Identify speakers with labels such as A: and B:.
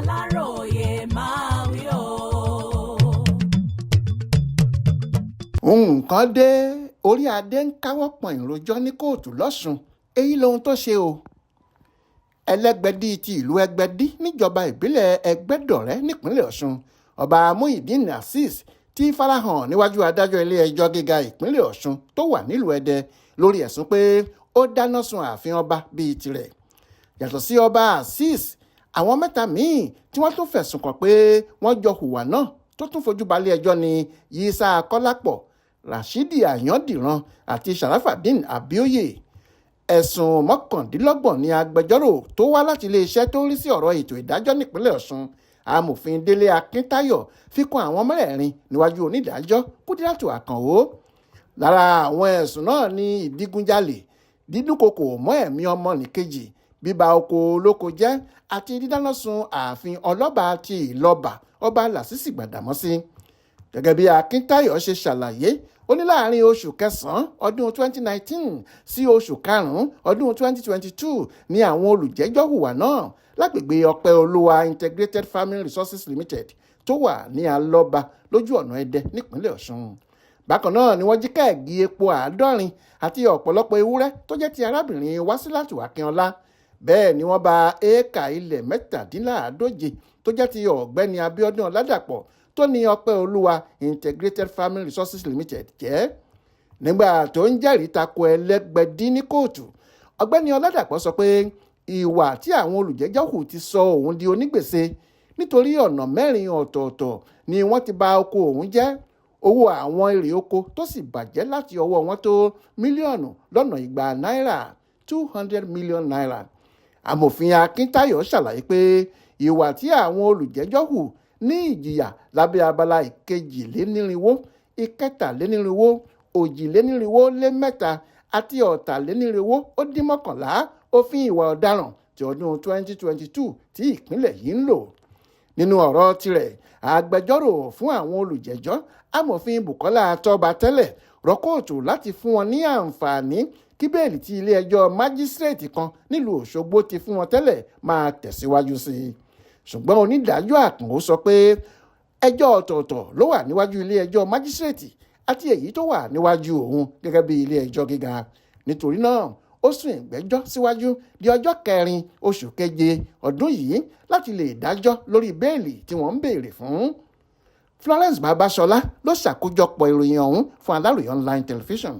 A: Aláròyé máa wí o.
B: Nnkan dé, Ori-Ade ń káwọ́ Pọnyin rojọ́ ní Kootu lọ́sùn. Èyí lohun tó ṣe o. Ẹlẹ́gbẹ̀dì ti ìlú Ẹgbẹ̀dì níjọba ìbílẹ̀ Ẹgbẹ́dọ̀rẹ́ nípínlẹ̀ Ọ̀ṣun, Ọba Muyideen Azeez ti farahàn níwájú adájọ́ ilé-ẹjọ́ gíga ìpínlẹ̀ Ọ̀ṣun tó wà nílùú Ẹdẹ lórí ẹ̀sùn pé ó dáná sun ààfin ọba bíi tirẹ̀. Yàtọ̀ sí Ọba Azeez, àwọn mẹ́ta míì tí wọ́n tún fẹ̀sùn kàn pé wọ́n jọ hùwà náà tó tún fojú balẹ̀ ẹjọ́ ni Yísà Kọ́lápọ̀, Rashidi Ayọ̀dìran àti Sharafadeen Abioye. Ẹ̀sùn 29 ni agbẹjọ́rò tó wá láti iléeṣẹ́ tó ń rí sí ọ̀rọ̀ ètò ìdájọ́ nípínlẹ̀ Ọ̀ṣun, amòfin Délé Akíntayọ̀, fi kàn àwọn mẹ́rẹ̀ẹ̀rin níwájú onídàájọ́ Kúdírátù Àkànó. Lára àwọn ẹ̀sùn náà ni ìdígunjalè, dídúnkokò mọ́ ẹ̀mí ọmọnìkejì, bíba oko olóko jẹ́ àti dídáná sun ààfin ọlọ́ba ti Ìlọ́ba Ọba Lásìsì Gbàdámọ́sí. Gẹ́gẹ́ bí Akíntayọ̀ ṣe ṣàlàyé, ó ní láàrin oṣù kẹsàn-án ọdún 2019 sí oṣù karùn-ún ọdún 2022 ni àwọn olùjẹ́jọ́ hùwà náà lágbègbè Ọpẹ́ Olúwa Integrated Farming Resources Limited tó wà ní Alọ́ba lójú ọ̀nà Ẹdẹ nípínlẹ̀ Ọ̀ṣun. Bákan náà ni wọ́n jí kẹ́ẹ̀gì epo 70 àti ọ̀pọ̀lọpọ̀ ewúrẹ́ tó jẹ́ ti arábìnrin Wásílátù Akínọlá. Bẹ́ẹ̀ ni wọ́n ba éékà ilẹ̀ 137 tó jẹ́ ti ọ̀gbẹ́ni Abíọ́dún Ọládàpọ̀ tó ní Ọpẹ́ Olúwa Integrated Farming Resources Limited jẹ́. Nígbà tó ń jẹ́rìí tako Ẹlẹ́gbẹ̀dì ní Kootu, ọ̀gbẹ́ni Ọládàpọ̀ sọ pé ìwà tí àwọn olùjẹ́jọ́ hù ti sọ òun di onígbèsè nítorí ọ̀nà 4 ọ̀tọ̀ọ̀tọ̀ ni wọ́n ti ba oko òun jẹ́. Owó àwọn èrè oko tó sì bàjẹ́ láti ọwọ́ wọn tó mílíọ̀nù lọ́nà 200 náírà, 200 million naira. Amòfin Akíntayọ̀ ṣàlàyé pé ìwà tí àwọn olùjẹ́jọ́ hù ní ìjìyà lábẹ́ abala 2lénírínwó, 3lénírínwó, 2lénírínwó-lé-3 àti 2lénírínwó-ó-dín-11 òfin ìwà ọ̀daràn ti ọdún 2022 tí ìpínlẹ̀ yìí ń lò. Nínú ọ̀rọ̀ tirẹ̀, agbẹjọ́rò fún àwọn olùjẹ́jọ́ amòfin Bùkọ́lá Tọ́batẹ́lẹ̀ rọ Kóòtù láti fún wọn ní àǹfààní kí bẹ́ẹ̀lì tí ilé-ẹjọ́ májísírèètì kan nílùú Òṣogbo ti fún wọn tẹ́lẹ̀ máa tẹ̀síwájú sí i. Ṣùgbọ́n onídàájọ́ Àkànó sọ pé ẹjọ́ ọ̀tọ̀ọ̀tọ̀ ló wà níwájú ilé-ẹjọ́ májísírèètì àti èyí tó wà níwájú òun gẹ́gẹ́ bí ilé-ẹjọ́ gíga. Nítorí náà ó sún ìgbẹ́jọ́ síwájú di ọjọ́ 4 oṣù keje ọdún yìí láti lè dájọ́ lórí bẹ́ẹ̀lì tí wọ́n ń béèrè fún. Florence Babasola ló ṣàkójọpọ̀ ìròyìn ọ̀hún fún Aláròyé Online Television.